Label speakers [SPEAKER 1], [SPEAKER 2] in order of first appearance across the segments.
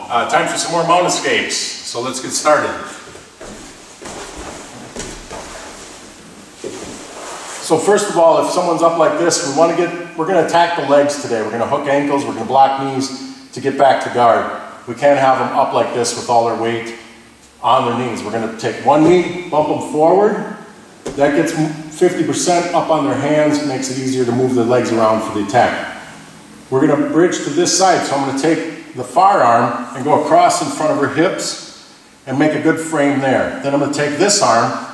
[SPEAKER 1] Time for some more mount escapes. So let's get started. So first of all, if someone's up like this, we're gonna attack the legs today. We're gonna hook ankles, we're gonna block knees to get back to guard. We can't have them up like this with all their weight on their knees. We're gonna take one knee, bump them forward. That gets 50% up on their hands, makes it easier to move their legs around for the attack. We're gonna bridge to this side, so I'm gonna take the far arm and go across in front of her hips and make a good frame there. Then I'm gonna take this arm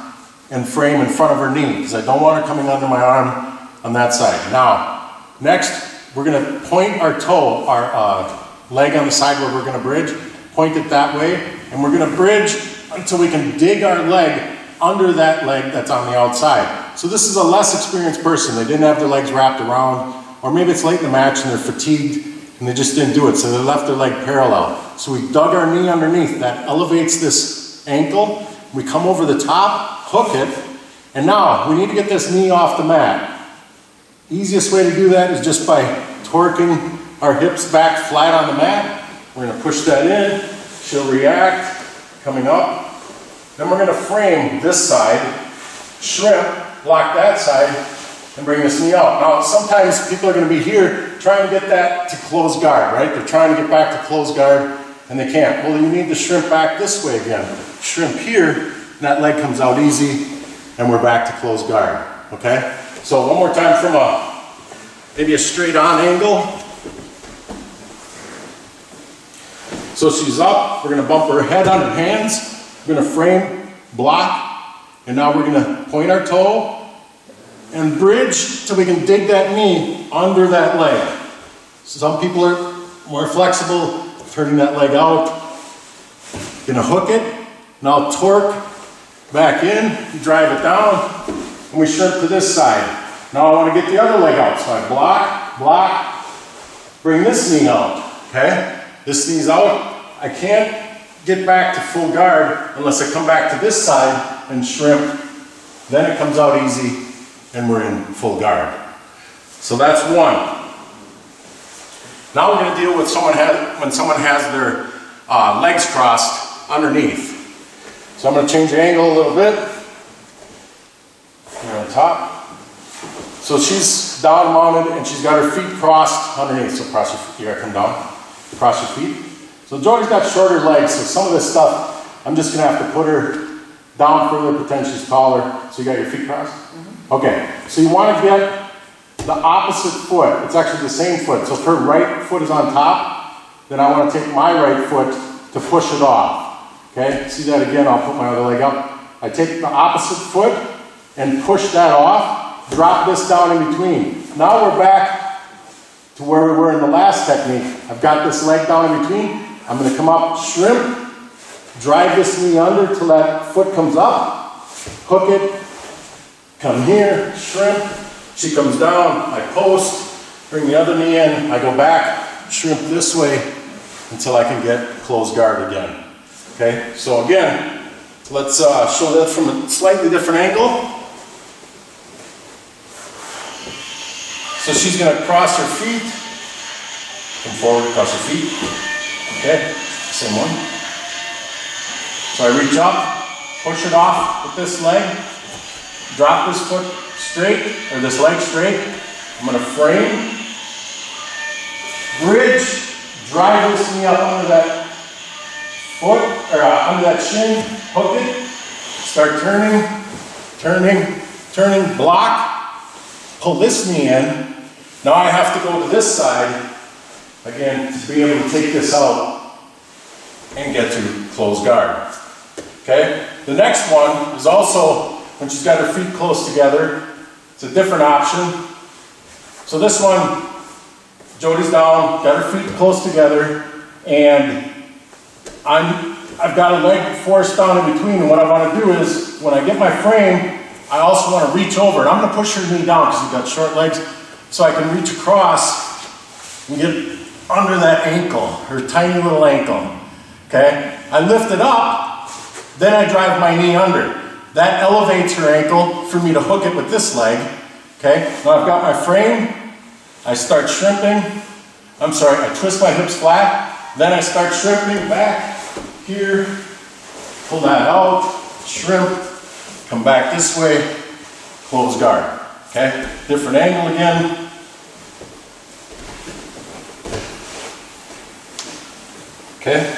[SPEAKER 1] and frame in front of her knee, because I don't want her coming under my arm on that side. Now, next, we're gonna point our toe, our leg on the side where we're gonna bridge, point it that way, and we're gonna bridge until we can dig our leg under that leg that's on the outside. So this is a less experienced person. They didn't have their legs wrapped around, or maybe it's late in the match and they're fatigued and they just didn't do it, so they left their leg parallel. So we dug our knee underneath. That elevates this ankle. We come over the top, hook it, and now we need to get this knee off the mat. Easiest way to do that is just by torquing our hips back flat on the mat. We're gonna push that in, she'll react, coming up. Then we're gonna frame this side, shrimp, block that side, and bring this knee out. Now, sometimes people are gonna be here trying to get that to close guard, right? They're trying to get back to close guard, and they can't. Well, you need to shrimp back this way again. Shrimp here, and that leg comes out easy, and we're back to close guard, okay? So one more time from maybe a straight on angle. So she's up, we're gonna bump her head on her hands, we're gonna frame, block, and now we're gonna point our toe and bridge so we can dig that knee under that leg. Some people are more flexible, turning that leg out. Gonna hook it, now torque back in, drive it down, and we shrimp to this side. Now I wanna get the other leg out, so I block, bring this knee out, okay? This knee's out. I can't get back to full guard unless I come back to this side and shrimp. Then it comes out easy and we're in full guard. So that's one. Now we're going to deal with when someone has their legs crossed underneath. So I'm going to change the angle a little bit. Here on top. So she's down mounted and she's got her feet crossed underneath. So cross your feet. Here I come down. Cross your feet. So Jody's got shorter legs, so some of this stuff, I'm just gonna have to put her down further, pretend she's taller. So you got your feet crossed? Mm-hmm. Okay, so you wanna get the opposite foot. It's actually the same foot. So if her right foot is on top, then I wanna take my right foot to push it off. Okay, see that again, I'll put my other leg up. I take the opposite foot and push that off, drop this down in between. Now we're back to where we were in the last technique. I've got this leg down in between. I'm gonna come up, shrimp, drive this knee under till that foot comes up, hook it, come here, shrimp, she comes down, I post, bring the other knee in, I go back, shrimp this way until I can get closed guard again. Okay, so again, let's show that from a slightly different angle. So she's going to cross her feet, come forward, cross her feet, okay, same one. So I reach up, push it off with this leg, drop this foot straight, or this leg straight. I'm going to frame, bridge, drive this knee up under that foot, or under that shin, hook it, start turning, block, pull this knee in. Now I have to go to this side, again, to be able to take this out and get to close guard. Okay? The next one is also when she's got her feet close together. It's a different option. So this one, Jody's down, got her feet close together, and I've got a leg forced down in between, and what I want to do is, when I get my frame, I also want to reach over, and I'm going to push her knee down because she's got short legs, so I can reach across and get under that ankle, her tiny little ankle, okay? I lift it up, then I drive my knee under. That elevates her ankle for me to hook it with this leg, okay? Now I've got my frame, I start shrimping, I twist my hips flat, Then I start shrimping back here, pull that out, shrimp, come back this way, close guard. Okay, different angle again. Okay,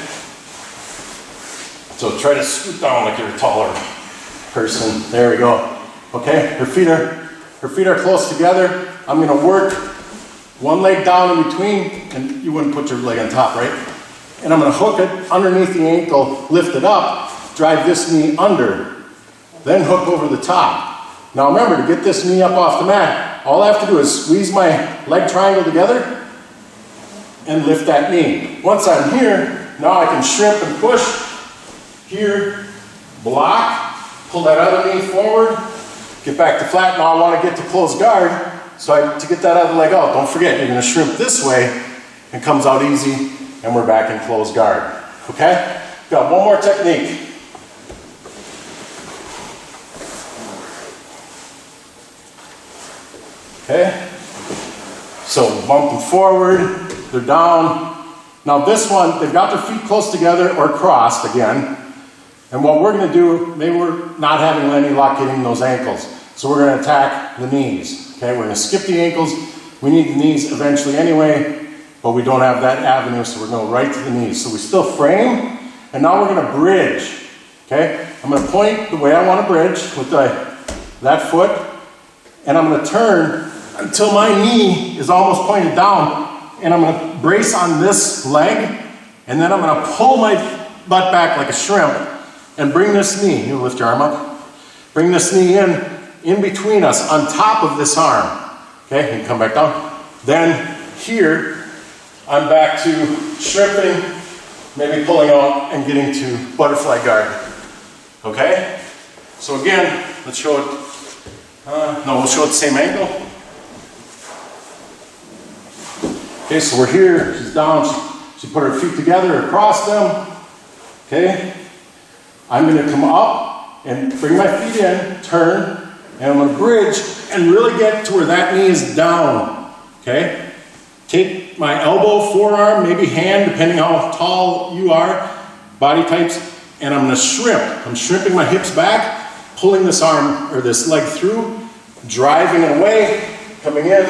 [SPEAKER 1] so try to scoot down like you're a taller person. There we go. Okay, her feet are close together. I'm gonna work one leg down in between, and you wouldn't put your leg on top, right? And I'm gonna hook it underneath the ankle, lift it up, drive this knee under, then hook over the top. Now remember, to get this knee up off the mat, all I have to do is squeeze my leg triangle together and lift that knee. Once I'm here, now I can shrimp and push. Here, block, pull that other knee forward, get back to flat. Now I want to get to close guard, so to get that other leg out, don't forget, you're going to shrimp this way, and comes out easy, and we're back in close guard. Okay? Got one more technique. Okay? So bump them forward, they're down. Now this one, they've got their feet close together or crossed again. And what we're going to do, maybe we're not having any luck getting those ankles. So we're going to attack the knees. Okay, we're going to skip the ankles. We need the knees eventually anyway, but we don't have that avenue, so we're going right to the knees. So we still frame, and now we're going to bridge. Okay, I'm going to point the way I want to bridge with that foot, and I'm going to turn until my knee is almost pointed down, and I'm going to brace on this leg, and then I'm going to pull my butt back like a shrimp and bring this knee, you lift your arm up, bring this knee in between us on top of this arm. Okay, and come back down. Then here, I'm back to shrimping, maybe pulling out and getting to butterfly guard. Okay, so again, let's show it, we'll show it the same angle. Okay, so we're here, she's down, she put her feet together across them. Okay, I'm going to come up and bring my feet in, turn, and I'm going to bridge and really get to where that knee is down. Okay, take my elbow, forearm, maybe hand, depending how tall you are, body types, and I'm going to shrimp. I'm shrimping my hips back, pulling this arm or this leg through, driving it away, coming in,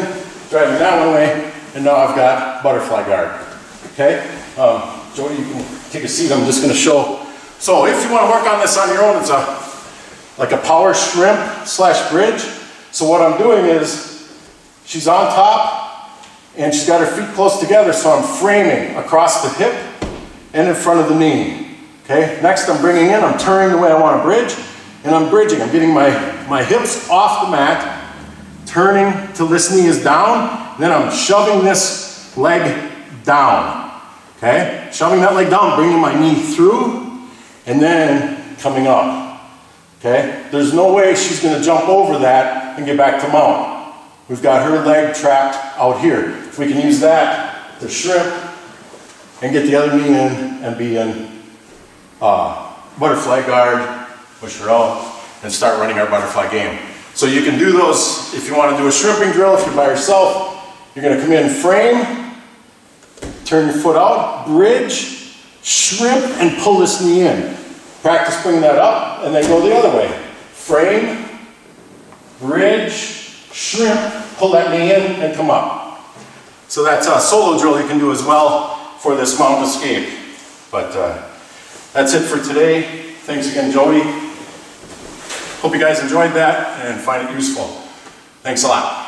[SPEAKER 1] driving that one away, and now I've got butterfly guard. Okay, Jody, you can take a seat. I'm just going to show. So if you want to work on this on your own, it's like a power shrimp / bridge. So what I'm doing is, she's on top, and she's got her feet close together, so I'm framing across the hip and in front of the knee. Okay, next I'm bringing in, I'm turning the way I want to bridge, and I'm bridging. I'm getting my hips off the mat, turning till this knee is down, then I'm shoving this leg down. Okay, shoving that leg down, bringing my knee through, and then coming up. Okay, there's no way she's going to jump over that and get back to mount. We've got her leg trapped out here. If we can use that to shrimp and get the other knee in and be in butterfly guard, push her out, and start running our butterfly game. So you can do those if you want to do a shrimping drill. If you're by yourself, you're going to come in, frame, turn your foot out, bridge, shrimp, and pull this knee in. Practice bringing that up, and then go the other way. Frame, bridge, shrimp, pull that knee in, and come up. So that's a solo drill you can do as well for this mount escape. But that's it for today. Thanks again, Jody. Hope you guys enjoyed that and find it useful. Thanks a lot.